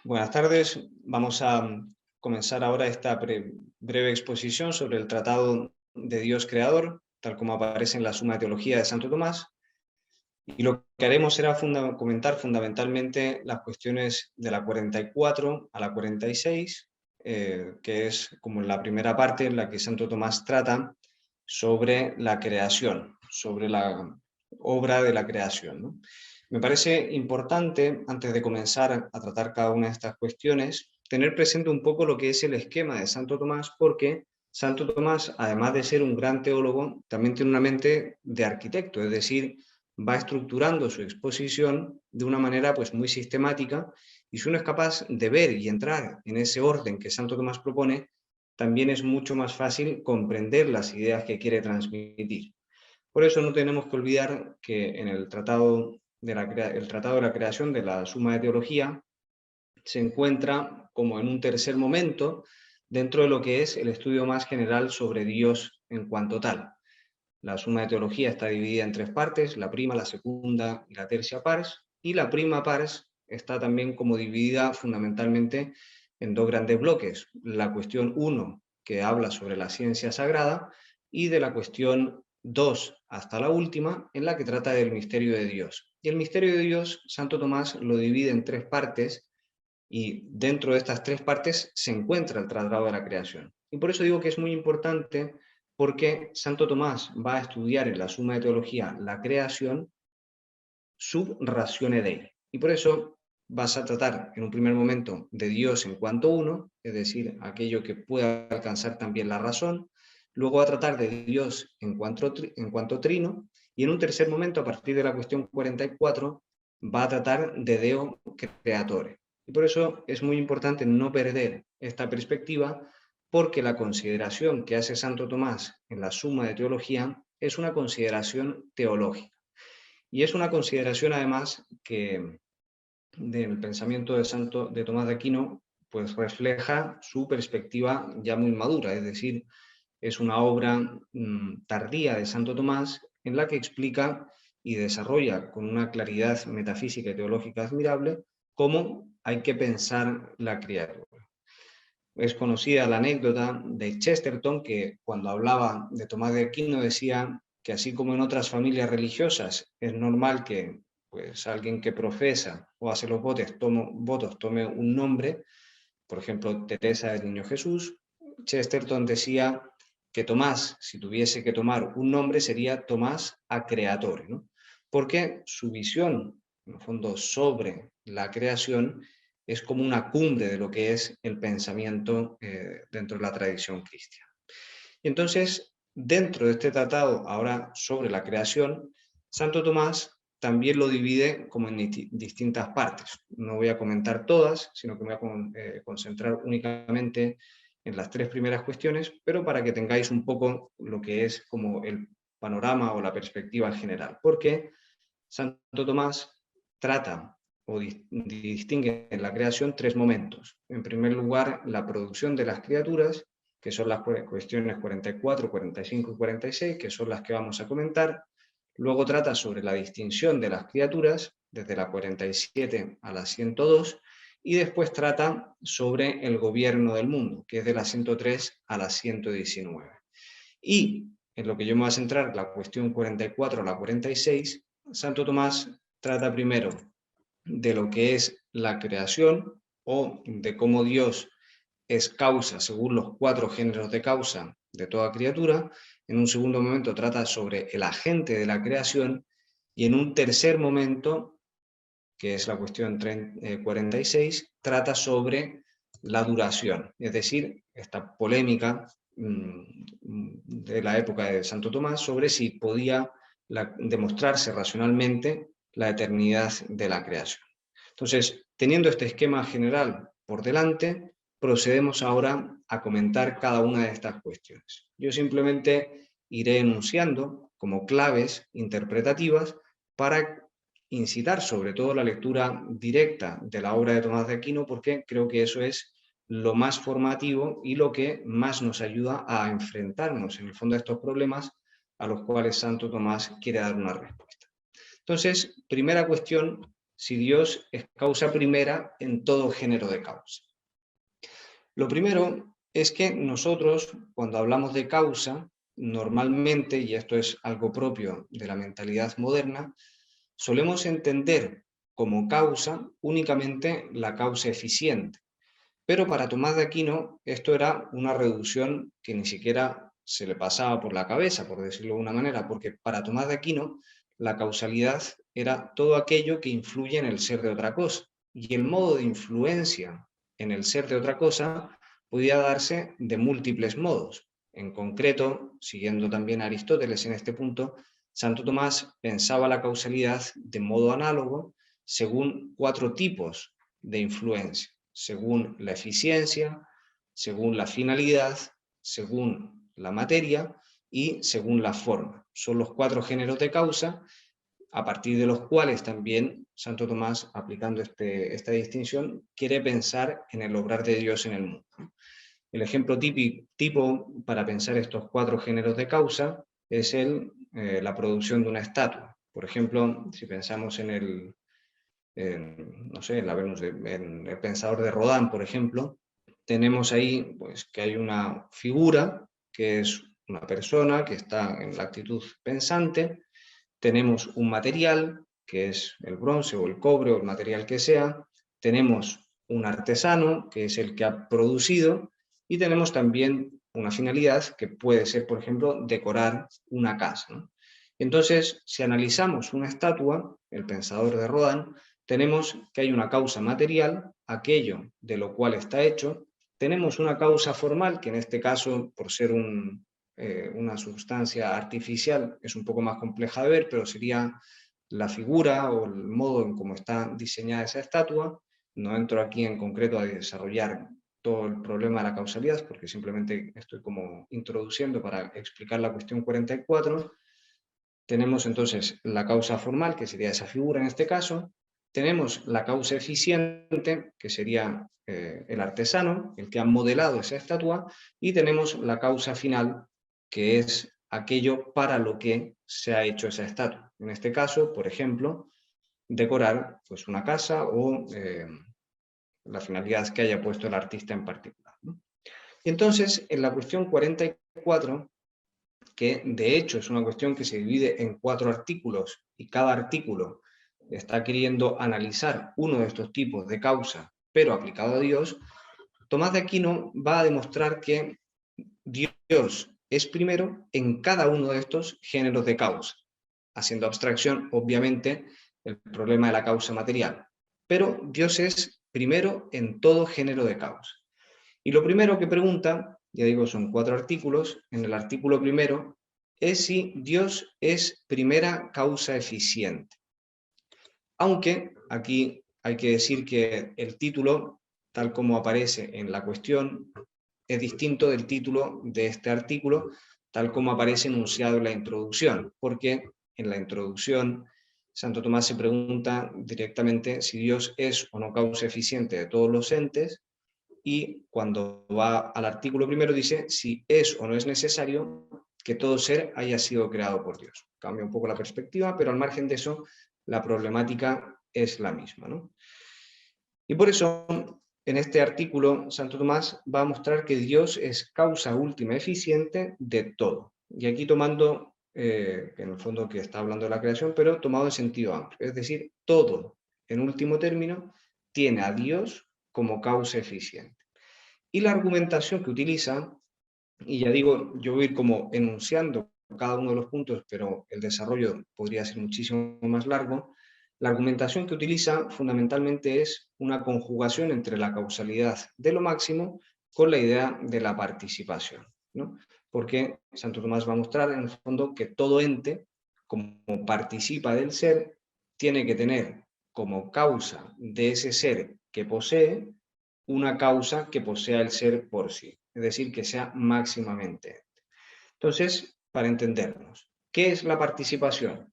Buenas tardes. Vamos a comenzar ahora esta breve exposición sobre el Tratado de Dios Creador, tal como aparece en la Suma de Teología de Santo Tomás. Y lo que haremos será comentar fundamentalmente las cuestiones de la 44 a la 46, que es como la primera parte en la que Santo Tomás trata sobre la creación, sobre la obra de la creación, ¿no? Me parece importante, antes de comenzar a tratar cada una de estas cuestiones, tener presente un poco lo que es el esquema de Santo Tomás, porque Santo Tomás, además de ser un gran teólogo, también tiene una mente de arquitecto, es decir, va estructurando su exposición de una manera pues muy sistemática, y si uno es capaz de ver y entrar en ese orden que Santo Tomás propone, también es mucho más fácil comprender las ideas que quiere transmitir. Por eso no tenemos que olvidar que en el Tratado de la Creación de la Suma de Teología se encuentra como en un tercer momento dentro de lo que es el estudio más general sobre Dios en cuanto tal. La Suma de Teología está dividida en tres partes: la prima, la segunda y la tercia pars, y la prima pars está también como dividida fundamentalmente en dos grandes bloques: la cuestión 1, que habla sobre la ciencia sagrada, y de la cuestión 2 hasta la última, en la que trata del misterio de Dios. Y el misterio de Dios, Santo Tomás lo divide en tres partes, y dentro de estas tres partes se encuentra el tratado de la creación. Y por eso digo que es muy importante, porque Santo Tomás va a estudiar en la Suma de Teología la creación sub ratione Dei. Y por eso vas a tratar en un primer momento de Dios en cuanto uno, es decir, aquello que puede alcanzar también la razón. Luego va a tratar de Dios en cuanto trino, y en un tercer momento, a partir de la cuestión 44, va a tratar de Deo Creatore. Y por eso es muy importante no perder esta perspectiva, porque la consideración que hace Santo Tomás en la Suma de Teología es una consideración teológica. Y es una consideración, además, que del pensamiento de Tomás de Aquino, pues refleja su perspectiva ya muy madura, es decir, es una obra tardía de Santo Tomás, en la que explica y desarrolla con una claridad metafísica y teológica admirable cómo hay que pensar la criatura. Es conocida la anécdota de Chesterton, que cuando hablaba de Tomás de Aquino decía que, así como en otras familias religiosas es normal que pues alguien que profesa o hace los votos tome un nombre, por ejemplo Teresa del Niño Jesús, Chesterton decía que Tomás, si tuviese que tomar un nombre, sería Tomás a Creatore, ¿no? Porque su visión, en el fondo, sobre la creación es como una cumbre de lo que es el pensamiento dentro de la tradición cristiana. Y entonces, dentro de este tratado, ahora sobre la creación, Santo Tomás también lo divide como en distintas partes. No voy a comentar todas, sino que me voy a concentrar únicamente en las tres primeras cuestiones, pero para que tengáis un poco lo que es como el panorama o la perspectiva general. Porque Santo Tomás trata o distingue en la creación tres momentos. En primer lugar, la producción de las criaturas, que son las cuestiones 44, 45 y 46, que son las que vamos a comentar. Luego trata sobre la distinción de las criaturas, desde la 47 a la 102, y después trata sobre el gobierno del mundo, que es de la 103 a la 119. Y en lo que yo me voy a centrar, la cuestión 44 a la 46, Santo Tomás trata primero de lo que es la creación, o de cómo Dios es causa según los cuatro géneros de causa de toda criatura. En un segundo momento trata sobre el agente de la creación, y en un tercer momento, que es la cuestión 46, trata sobre la duración, es decir, esta polémica de la época de Santo Tomás sobre si podía demostrarse racionalmente la eternidad de la creación. Entonces, teniendo este esquema general por delante, procedemos ahora a comentar cada una de estas cuestiones. Yo simplemente iré enunciando como claves interpretativas para incitar sobre todo la lectura directa de la obra de Tomás de Aquino, porque creo que eso es lo más formativo y lo que más nos ayuda a enfrentarnos en el fondo a estos problemas a los cuales Santo Tomás quiere dar una respuesta. Entonces, primera cuestión si Dios es causa primera en todo género de causa. Lo primero es que nosotros, cuando hablamos de causa, normalmente, y esto es algo propio de la mentalidad moderna, solemos entender como causa únicamente la causa eficiente. Pero para Tomás de Aquino esto era una reducción que ni siquiera se le pasaba por la cabeza, por decirlo de una manera, porque para Tomás de Aquino la causalidad era todo aquello que influye en el ser de otra cosa. Y el modo de influencia en el ser de otra cosa podía darse de múltiples modos. En concreto, siguiendo también a Aristóteles en este punto, Santo Tomás pensaba la causalidad de modo análogo según 4 tipos de influencia: según la eficiencia, según la finalidad, según la materia y según la forma. Son los 4 géneros de causa, a partir de los cuales también Santo Tomás, aplicando esta distinción, quiere pensar en el obrar de Dios en el mundo. El ejemplo tipo para pensar estos 4 géneros de causa es la producción de una estatua. Por ejemplo, si pensamos en no sé, en el Pensador de Rodin, por ejemplo, tenemos ahí pues, que hay una figura que es una persona que está en la actitud pensante, tenemos un material que es el bronce o el cobre o el material que sea, tenemos un artesano que es el que ha producido y tenemos también una finalidad que puede ser, por ejemplo, decorar una casa, ¿no? Entonces, si analizamos una estatua, el Pensador de Rodin, tenemos que hay una causa material, aquello de lo cual está hecho, tenemos una causa formal, que en este caso, por ser una sustancia artificial, es un poco más compleja de ver, pero sería la figura o el modo en cómo está diseñada esa estatua. No entro aquí en concreto a desarrollar todo el problema de la causalidad, porque simplemente estoy como introduciendo para explicar la cuestión 44. Tenemos entonces la causa formal, que sería esa figura en este caso. Tenemos la causa eficiente, que sería el artesano, el que ha modelado esa estatua. Y tenemos la causa final, que es aquello para lo que se ha hecho esa estatua. En este caso, por ejemplo, decorar pues, una casa o la finalidad que haya puesto el artista en particular, ¿no? Y entonces, en la cuestión 44, que de hecho es una cuestión que se divide en 4 artículos y cada artículo está queriendo analizar uno de estos tipos de causa, pero aplicado a Dios, Tomás de Aquino va a demostrar que Dios es primero en cada uno de estos géneros de causa, haciendo abstracción, obviamente, el problema de la causa material. Pero Dios es primero en todo género de causa. Y lo primero que pregunta, ya digo, son 4 artículos. En el artículo primero es si Dios es primera causa eficiente. Aunque aquí hay que decir que el título, tal como aparece en la cuestión, es distinto del título de este artículo, tal como aparece enunciado en la introducción, porque en la introducción Santo Tomás se pregunta directamente si Dios es o no causa eficiente de todos los entes, y cuando va al artículo primero dice si es o no es necesario que todo ser haya sido creado por Dios. Cambia un poco la perspectiva, pero al margen de eso, la problemática es la misma, ¿no? Y por eso, en este artículo, Santo Tomás va a mostrar que Dios es causa última eficiente de todo. Y aquí tomando, en el fondo que está hablando de la creación, pero tomado en sentido amplio. Es decir, todo, en último término, tiene a Dios como causa eficiente. Y la argumentación que utiliza, y ya digo, yo voy a ir como enunciando cada uno de los puntos, pero el desarrollo podría ser muchísimo más largo. La argumentación que utiliza fundamentalmente es una conjugación entre la causalidad de lo máximo con la idea de la participación, ¿no? Porque Santo Tomás va a mostrar en el fondo que todo ente, como participa del ser, tiene que tener como causa de ese ser que posee una causa que posea el ser por sí, es decir, que sea máximamente ente. Entonces, para entendernos, ¿qué es la participación?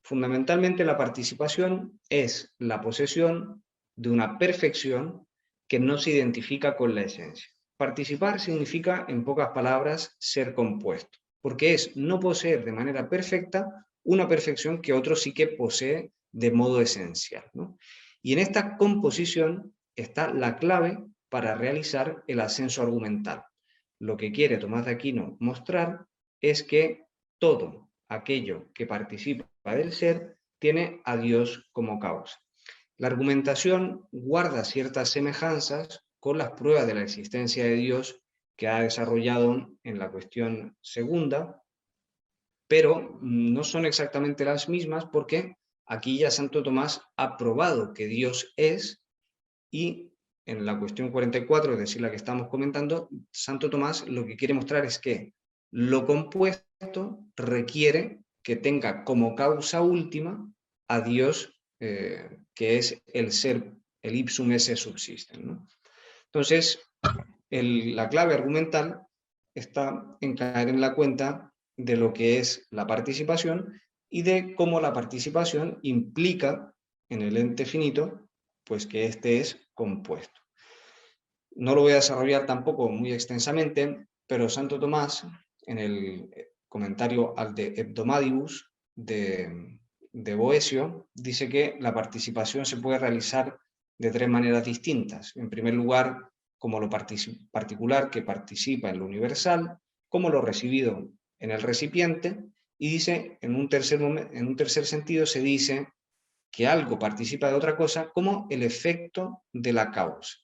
Fundamentalmente la participación es la posesión de una perfección que no se identifica con la esencia. Participar significa, en pocas palabras, ser compuesto, porque es no poseer de manera perfecta una perfección que otro sí que posee de modo esencial, ¿no? Y en esta composición está la clave para realizar el ascenso argumental. Lo que quiere Tomás de Aquino mostrar es que todo aquello que participa del ser tiene a Dios como causa. La argumentación guarda ciertas semejanzas con las pruebas de la existencia de Dios que ha desarrollado en la cuestión segunda, pero no son exactamente las mismas porque aquí ya Santo Tomás ha probado que Dios es, y en la cuestión 44, es decir, la que estamos comentando, Santo Tomás lo que quiere mostrar es que lo compuesto requiere que tenga como causa última a Dios, que es el ser, el ipsum esse subsistem, ¿no? Entonces, la clave argumental está en caer en la cuenta de lo que es la participación y de cómo la participación implica en el ente finito, pues que éste es compuesto. No lo voy a desarrollar tampoco muy extensamente, pero Santo Tomás, en el comentario al de Hebdomadibus de Boecio, dice que la participación se puede realizar de tres maneras distintas. En primer lugar, como lo particular que participa en lo universal, como lo recibido en el recipiente, y dice, en un tercer sentido, se dice que algo participa de otra cosa como el efecto de la causa.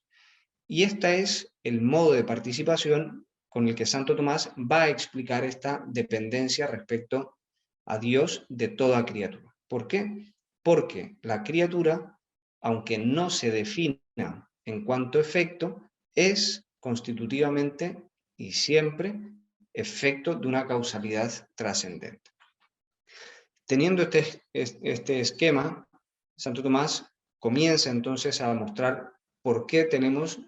Y este es el modo de participación con el que Santo Tomás va a explicar esta dependencia respecto a Dios de toda criatura. ¿Por qué? Porque la criatura, aunque no se defina en cuanto efecto, es constitutivamente y siempre efecto de una causalidad trascendente. Teniendo este esquema, Santo Tomás comienza entonces a mostrar por qué tenemos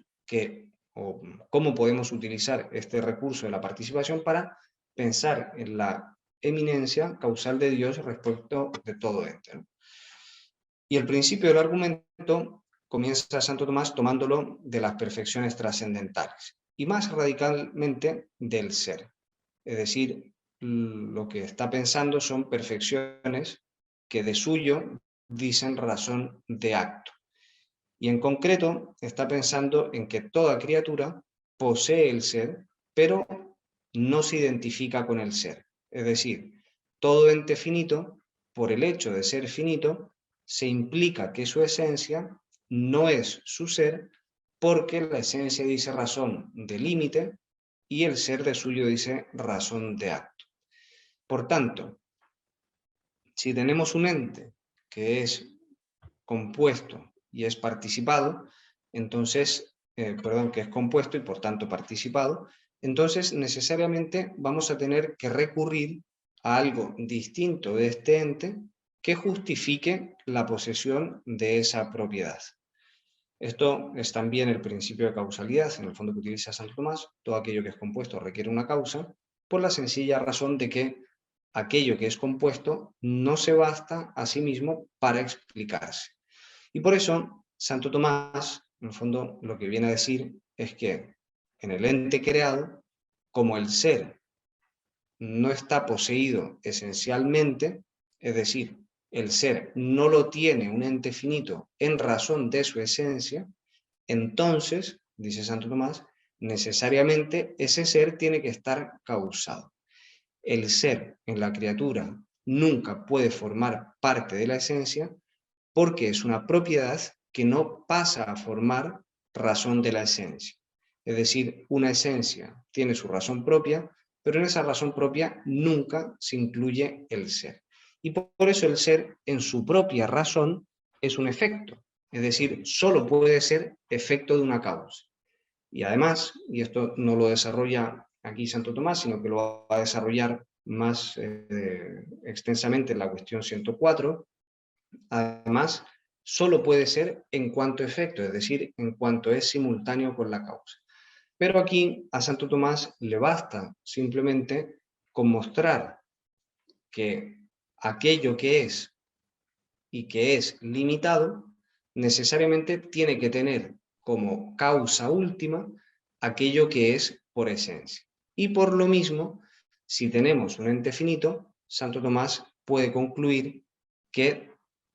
o cómo podemos utilizar este recurso de la participación para pensar en la eminencia causal de Dios respecto de todo esto, ¿no? Y el principio del argumento comienza Santo Tomás tomándolo de las perfecciones trascendentales y más radicalmente del ser. Es decir, lo que está pensando son perfecciones que de suyo dicen razón de acto. Y en concreto está pensando en que toda criatura posee el ser, pero no se identifica con el ser. Es decir, todo ente finito, por el hecho de ser finito, se implica que su esencia no es su ser, porque la esencia dice razón de límite y el ser de suyo dice razón de acto. Por tanto, si tenemos un ente que es compuesto y es participado, entonces, que es compuesto y por tanto participado, entonces necesariamente vamos a tener que recurrir a algo distinto de este ente que justifique la posesión de esa propiedad. Esto es también el principio de causalidad, en el fondo que utiliza Santo Tomás. Todo aquello que es compuesto requiere una causa, por la sencilla razón de que aquello que es compuesto no se basta a sí mismo para explicarse. Y por eso Santo Tomás, en el fondo, lo que viene a decir es que en el ente creado, como el ser no está poseído esencialmente, es decir, el ser no lo tiene un ente finito en razón de su esencia, entonces, dice Santo Tomás, necesariamente ese ser tiene que estar causado. El ser en la criatura nunca puede formar parte de la esencia porque es una propiedad que no pasa a formar razón de la esencia. Es decir, una esencia tiene su razón propia, pero en esa razón propia nunca se incluye el ser. Y por eso el ser en su propia razón es un efecto, es decir, solo puede ser efecto de una causa. Y además, y esto no lo desarrolla aquí Santo Tomás, sino que lo va a desarrollar más extensamente en la cuestión 104, además, solo puede ser en cuanto efecto, es decir, en cuanto es simultáneo con la causa. Pero aquí a Santo Tomás le basta simplemente con mostrar que aquello que es y que es limitado, necesariamente tiene que tener como causa última aquello que es por esencia. Y por lo mismo, si tenemos un ente finito, Santo Tomás puede concluir que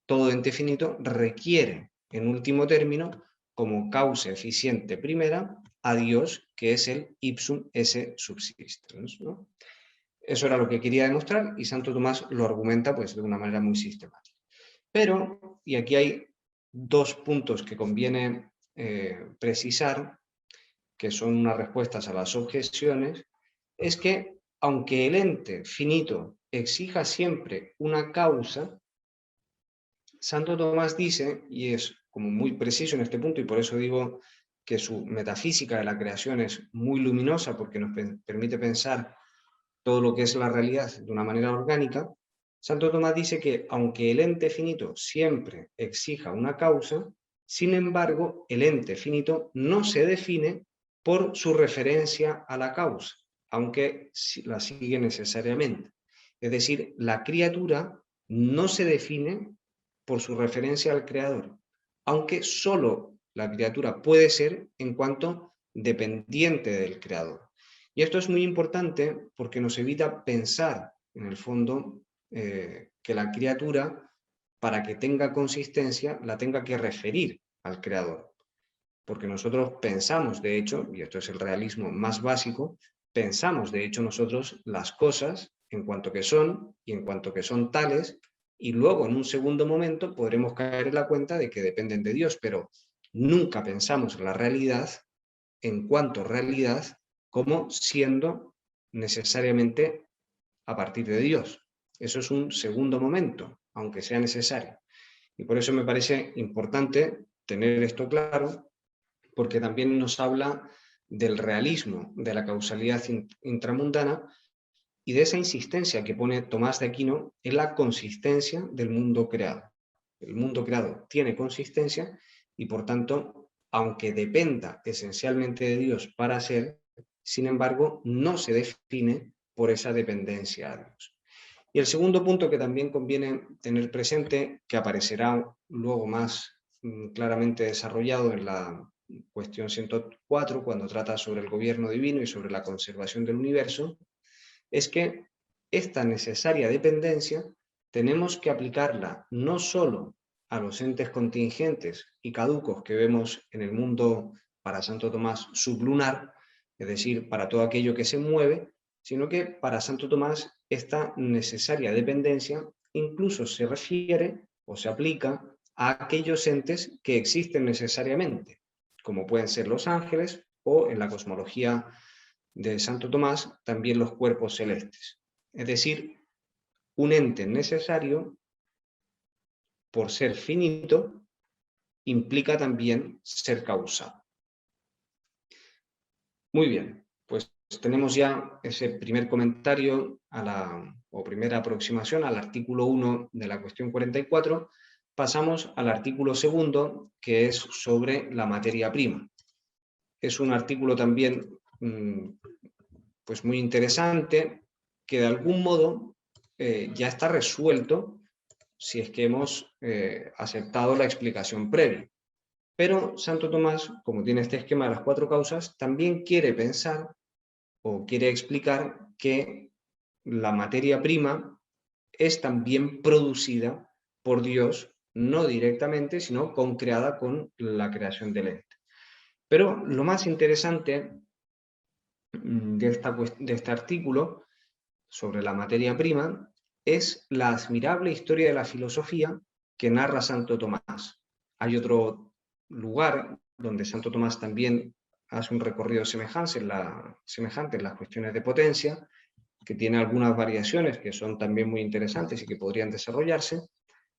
todo ente finito requiere, en último término, como causa eficiente primera, a Dios, que es el ipsum esse subsistens, ¿no? Eso era lo que quería demostrar y Santo Tomás lo argumenta pues, de una manera muy sistemática. Pero, y aquí hay dos puntos que conviene precisar, que son unas respuestas a las objeciones, es que aunque el ente finito exija siempre una causa, Santo Tomás dice, y es como muy preciso en este punto, y por eso digo que su metafísica de la creación es muy luminosa, porque nos permite pensar todo lo que es la realidad de una manera orgánica. Santo Tomás dice que aunque el ente finito siempre exija una causa, sin embargo, el ente finito no se define por su referencia a la causa, aunque la sigue necesariamente. Es decir, la criatura no se define por su referencia al creador, aunque solo la criatura puede ser en cuanto dependiente del creador. Y esto es muy importante porque nos evita pensar, en el fondo, que la criatura, para que tenga consistencia, la tenga que referir al creador. Porque nosotros pensamos, de hecho, y esto es el realismo más básico, pensamos, de hecho, nosotros las cosas en cuanto que son y en cuanto que son tales, y luego en un segundo momento podremos caer en la cuenta de que dependen de Dios, pero nunca pensamos la realidad en cuanto realidad como siendo necesariamente a partir de Dios. Eso es un segundo momento, aunque sea necesario. Y por eso me parece importante tener esto claro, porque también nos habla del realismo, de la causalidad intramundana y de esa insistencia que pone Tomás de Aquino en la consistencia del mundo creado. El mundo creado tiene consistencia y por tanto, aunque dependa esencialmente de Dios para ser, sin embargo, no se define por esa dependencia a Dios. Y el segundo punto que también conviene tener presente, que aparecerá luego más claramente desarrollado en la cuestión 104, cuando trata sobre el gobierno divino y sobre la conservación del universo, es que esta necesaria dependencia tenemos que aplicarla no solo a los entes contingentes y caducos que vemos en el mundo, para Santo Tomás, sublunar, es decir, para todo aquello que se mueve, sino que para Santo Tomás esta necesaria dependencia incluso se refiere o se aplica a aquellos entes que existen necesariamente, como pueden ser los ángeles o en la cosmología de Santo Tomás también los cuerpos celestes. Es decir, un ente necesario, por ser finito, implica también ser causal. Muy bien, pues tenemos ya ese primer comentario o primera aproximación al artículo 1 de la cuestión 44. Pasamos al artículo segundo, que es sobre la materia prima. Es un artículo también pues muy interesante, que de algún modo ya está resuelto si es que hemos aceptado la explicación previa. Pero Santo Tomás, como tiene este esquema de las cuatro causas, también quiere pensar o quiere explicar que la materia prima es también producida por Dios, no directamente, sino concreada con la creación del ente. Pero lo más interesante de este artículo sobre la materia prima es la admirable historia de la filosofía que narra Santo Tomás. Hay otro lugar donde Santo Tomás también hace un recorrido semejante en las cuestiones de potencia, que tiene algunas variaciones que son también muy interesantes y que podrían desarrollarse,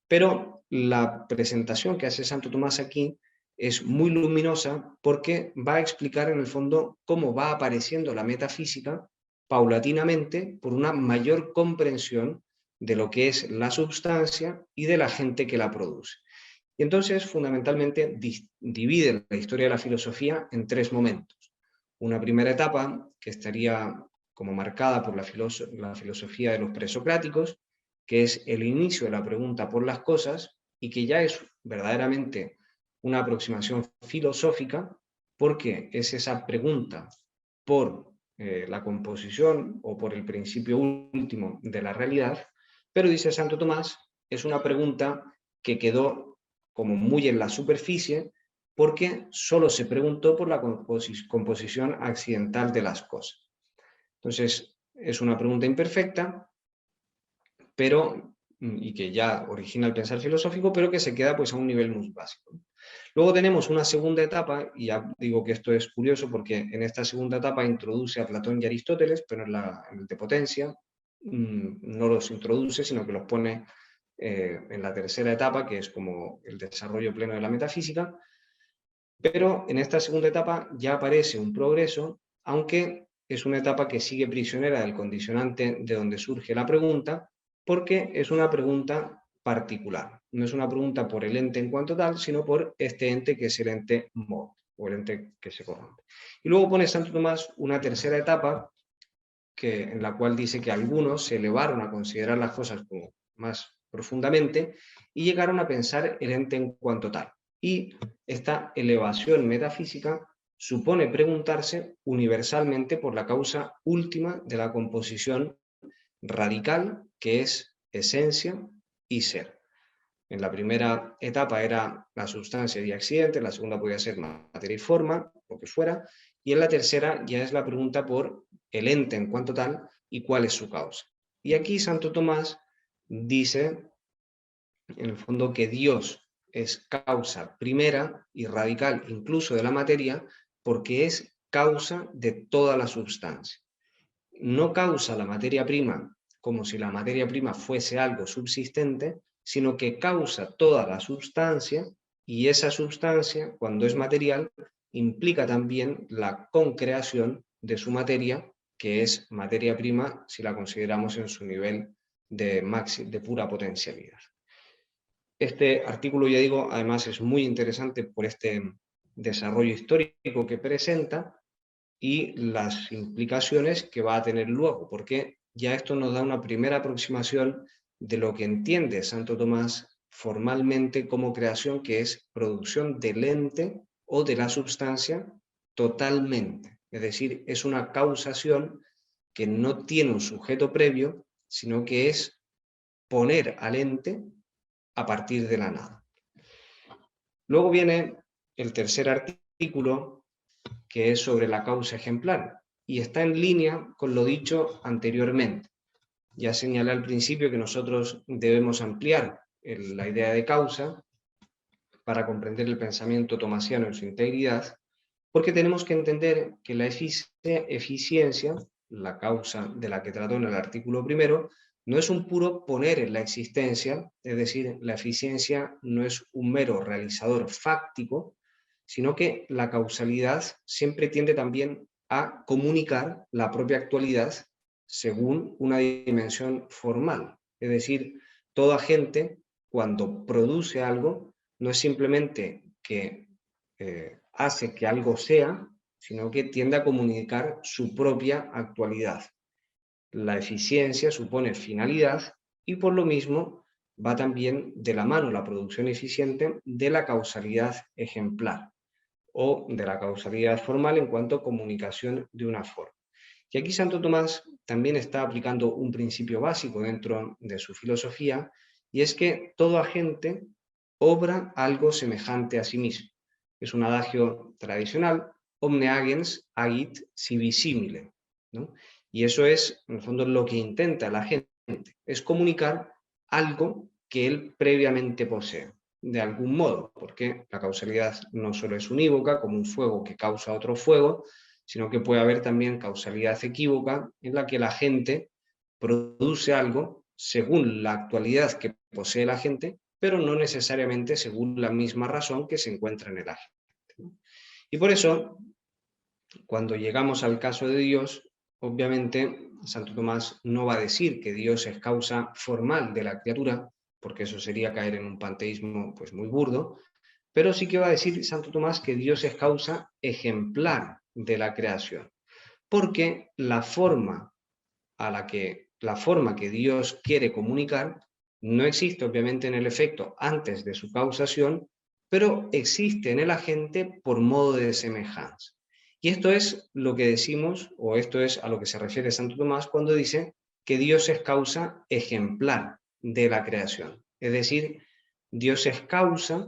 pero la presentación que hace Santo Tomás aquí es muy luminosa porque va a explicar en el fondo cómo va apareciendo la metafísica paulatinamente por una mayor comprensión de lo que es la substancia y de la gente que la produce. Y entonces, fundamentalmente, divide la historia de la filosofía en tres momentos. Una primera etapa que estaría como marcada por la filosofía de los presocráticos, que es el inicio de la pregunta por las cosas y que ya es verdaderamente una aproximación filosófica porque es esa pregunta por la composición o por el principio último de la realidad, pero dice Santo Tomás, es una pregunta que quedó como muy en la superficie, porque solo se preguntó por la composición accidental de las cosas. Entonces, es una pregunta imperfecta, pero, y que ya origina el pensar filosófico, pero que se queda pues a un nivel muy básico. Luego tenemos una segunda etapa, y ya digo que esto es curioso porque en esta segunda etapa introduce a Platón y Aristóteles, pero en el de Potencia no los introduce, sino que los pone en la tercera etapa, que es como el desarrollo pleno de la metafísica. Pero en esta segunda etapa ya aparece un progreso, aunque es una etapa que sigue prisionera del condicionante de donde surge la pregunta, porque es una pregunta particular. No es una pregunta por el ente en cuanto tal, sino por este ente que es el ente mod, o el ente que se corrompe. Y luego pone Santo Tomás una tercera etapa en la cual dice que algunos se elevaron a considerar las cosas como más profundamente y llegaron a pensar el ente en cuanto tal. Y esta elevación metafísica supone preguntarse universalmente por la causa última de la composición radical, que es esencia y ser. En la primera etapa era la sustancia y accidente, en la segunda podía ser materia y forma, lo que fuera, y en la tercera ya es la pregunta por el ente en cuanto tal y cuál es su causa. Y aquí Santo Tomás dice, en el fondo, que Dios es causa primera y radical incluso de la materia, porque es causa de toda la sustancia. No causa la materia prima como si la materia prima fuese algo subsistente, sino que causa toda la sustancia, y esa sustancia, cuando es material, implica también la concreación de su materia, que es materia prima si la consideramos en su nivel de pura potencialidad. Este artículo, ya digo, además es muy interesante por este desarrollo histórico que presenta y las implicaciones que va a tener luego, porque ya esto nos da una primera aproximación de lo que entiende Santo Tomás formalmente como creación, que es producción del ente o de la substancia totalmente. Es decir, es una causación que no tiene un sujeto previo, sino que es poner al ente a partir de la nada. Luego viene el tercer artículo, que es sobre la causa ejemplar, y está en línea con lo dicho anteriormente. Ya señalé al principio que nosotros debemos ampliar la idea de causa para comprender el pensamiento tomasiano en su integridad, porque tenemos que entender que la eficiencia, la causa de la que trató en el artículo primero, no es un puro poner en la existencia, es decir, la eficiencia no es un mero realizador fáctico, sino que la causalidad siempre tiende también a comunicar la propia actualidad según una dimensión formal. Es decir, todo agente, cuando produce algo, no es simplemente que hace que algo sea, sino que tiende a comunicar su propia actualidad. La eficiencia supone finalidad y por lo mismo va también de la mano la producción eficiente de la causalidad ejemplar o de la causalidad formal en cuanto a comunicación de una forma. Y aquí Santo Tomás también está aplicando un principio básico dentro de su filosofía, y es que todo agente obra algo semejante a sí mismo. Es un adagio tradicional, omne agens agit sibi simile, ¿no? Y eso es, en el fondo, lo que intenta la gente, es comunicar algo que él previamente posee, de algún modo, porque la causalidad no solo es unívoca, como un fuego que causa otro fuego, sino que puede haber también causalidad equívoca en la que la gente produce algo según la actualidad que posee la gente, pero no necesariamente según la misma razón que se encuentra en el agente. Y por eso, cuando llegamos al caso de Dios, obviamente Santo Tomás no va a decir que Dios es causa formal de la criatura, porque eso sería caer en un panteísmo pues muy burdo, pero sí que va a decir Santo Tomás que Dios es causa ejemplar de la creación, porque la forma que Dios quiere comunicar no existe obviamente en el efecto antes de su causación, pero existe en el agente por modo de semejanza. Y esto es lo que decimos, o esto es a lo que se refiere Santo Tomás cuando dice que Dios es causa ejemplar de la creación. Es decir, Dios es causa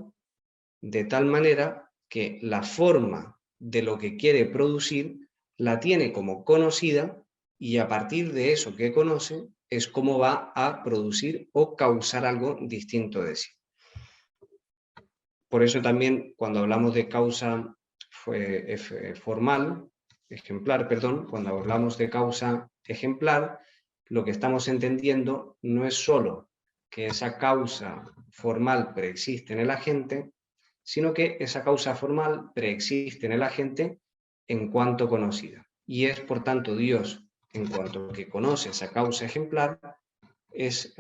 de tal manera que la forma de lo que quiere producir la tiene como conocida, y a partir de eso que conoce es cómo va a producir o causar algo distinto de sí. Por eso también cuando hablamos de causa formal, ejemplar, perdón, cuando hablamos de causa ejemplar, lo que estamos entendiendo no es solo que esa causa formal preexiste en el agente, sino que esa causa formal preexiste en el agente en cuanto conocida. Y es, por tanto, Dios, en cuanto que conoce esa causa ejemplar, es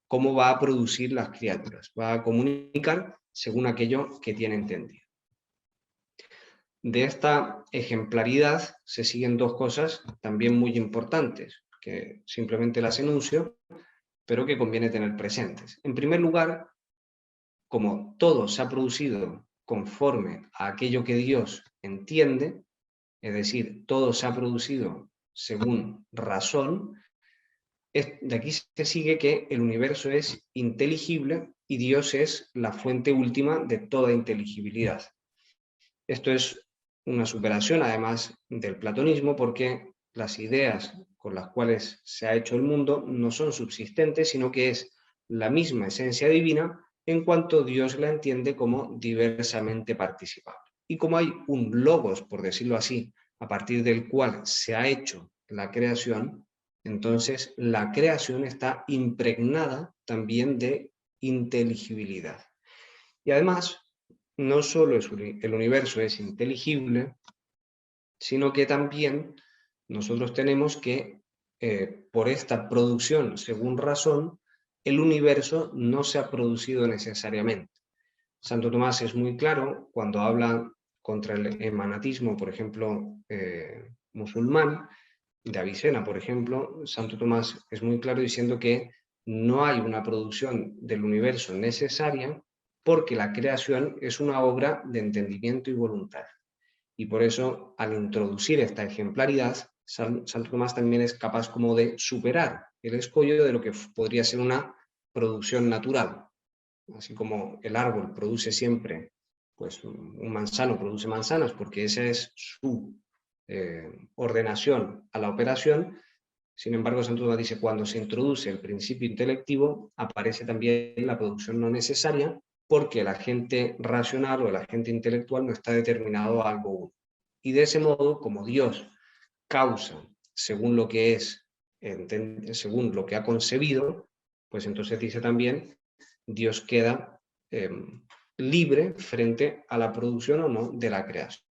cómo va a producir las criaturas, va a comunicar según aquello que tiene entendido. De esta ejemplaridad se siguen dos cosas también muy importantes, que simplemente las enuncio, pero que conviene tener presentes. En primer lugar, como todo se ha producido conforme a aquello que Dios entiende, es decir, todo se ha producido según razón, de aquí se sigue que el universo es inteligible y Dios es la fuente última de toda inteligibilidad. Esto es una superación, además, del platonismo, porque las ideas con las cuales se ha hecho el mundo no son subsistentes, sino que es la misma esencia divina en cuanto Dios la entiende como diversamente participable. Y como hay un logos, por decirlo así, a partir del cual se ha hecho la creación, entonces la creación está impregnada también de inteligibilidad. Y además, no solo el universo es inteligible, sino que también nosotros tenemos que, por esta producción según razón, el universo no se ha producido necesariamente. Santo Tomás es muy claro cuando habla contra el emanatismo, por ejemplo, musulmán, de Avicena, por ejemplo. Santo Tomás es muy claro diciendo que no hay una producción del universo necesaria, porque la creación es una obra de entendimiento y voluntad. Y por eso, al introducir esta ejemplaridad, Santo Tomás también es capaz como de superar el escollo de lo que podría ser una producción natural. Así como el árbol produce siempre, pues un manzano produce manzanas porque esa es su ordenación a la operación. Sin embargo, Santo Tomás dice, cuando se introduce el principio intelectivo, aparece también la producción no necesaria, porque el agente racional o el agente intelectual no está determinado a algo uno. Y de ese modo, como Dios causa según lo que es, según lo que ha concebido, pues entonces dice también, Dios queda libre frente a la producción o no de la creación.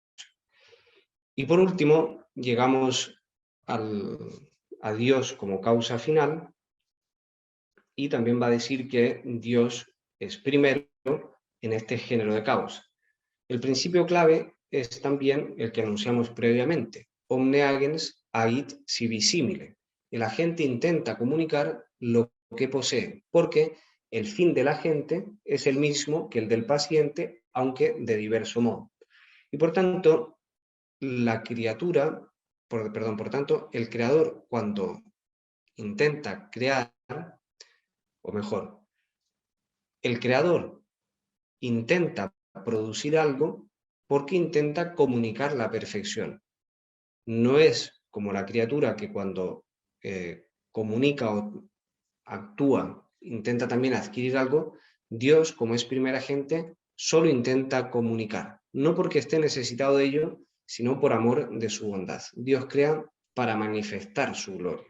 Y por último, llegamos a Dios como causa final, y también va a decir que Dios es primero en este género de causa. El principio clave es también el que anunciamos previamente, omne agens ait sibi simile. El agente intenta comunicar lo que posee, porque el fin del agente es el mismo que el del paciente, aunque de diverso modo. Y por tanto, la criatura, por tanto, el creador, cuando intenta crear, o mejor, el creador intenta producir algo porque intenta comunicar la perfección. No es como la criatura que cuando comunica o actúa, intenta también adquirir algo. Dios, como es primer agente, solo intenta comunicar, no porque esté necesitado de ello, sino por amor de su bondad. Dios crea para manifestar su gloria.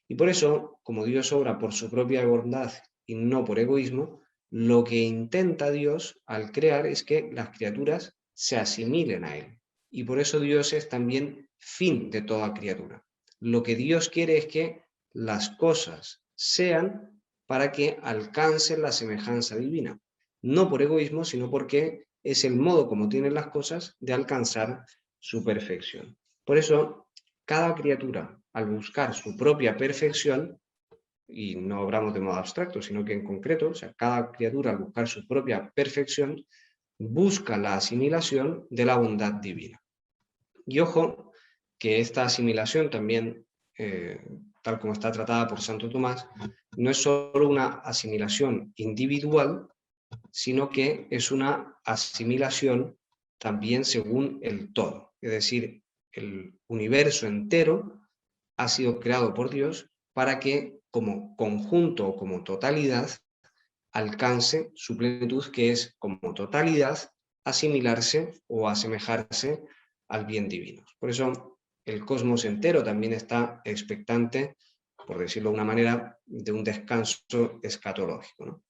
Y por eso, como Dios obra por su propia bondad y no por egoísmo, lo que intenta Dios al crear es que las criaturas se asimilen a Él. Y por eso Dios es también fin de toda criatura. Lo que Dios quiere es que las cosas sean para que alcancen la semejanza divina. No por egoísmo, sino porque es el modo como tienen las cosas de alcanzar su perfección. Por eso, cada criatura, al buscar su propia perfección, y no hablamos de modo abstracto, sino que en concreto, o sea, cada criatura al buscar su propia perfección, busca la asimilación de la bondad divina. Y ojo, que esta asimilación también, tal como está tratada por Santo Tomás, no es solo una asimilación individual, sino que es una asimilación también según el todo. Es decir, el universo entero ha sido creado por Dios para que como conjunto o como totalidad alcance su plenitud, que es como totalidad asimilarse o asemejarse al bien divino. Por eso el cosmos entero también está expectante, por decirlo de una manera, de un descanso escatológico, ¿no?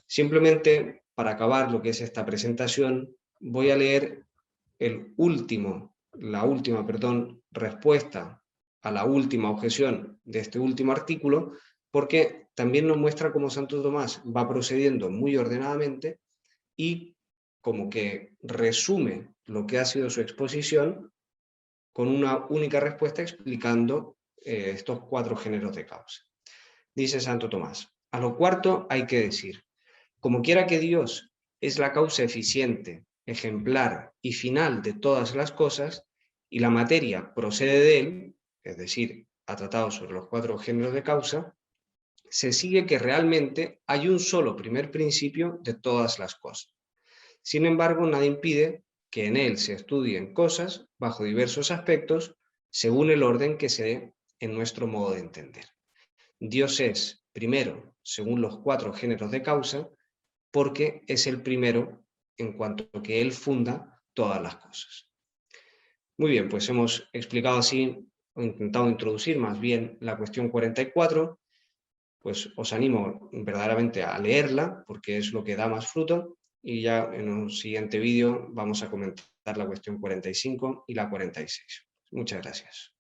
Simplemente, para acabar lo que es esta presentación, voy a leer la última, respuesta a la última objeción de este último artículo, porque también nos muestra cómo Santo Tomás va procediendo muy ordenadamente y como que resume lo que ha sido su exposición con una única respuesta explicando estos 4 géneros de causa. Dice Santo Tomás: a lo cuarto hay que decir, como quiera que Dios es la causa eficiente, ejemplar y final de todas las cosas, y la materia procede de él, es decir, ha tratado sobre los 4 géneros de causa, se sigue que realmente hay un solo primer principio de todas las cosas. Sin embargo, nada impide que en él se estudien cosas bajo diversos aspectos según el orden que se dé en nuestro modo de entender. Dios es, primero, según los 4 géneros de causa, porque es el primero en cuanto que él funda todas las cosas. Muy bien, pues hemos explicado así, o intentado introducir más bien la cuestión 44, pues os animo verdaderamente a leerla, porque es lo que da más fruto, y ya en un siguiente vídeo vamos a comentar la cuestión 45 y la 46. Muchas gracias.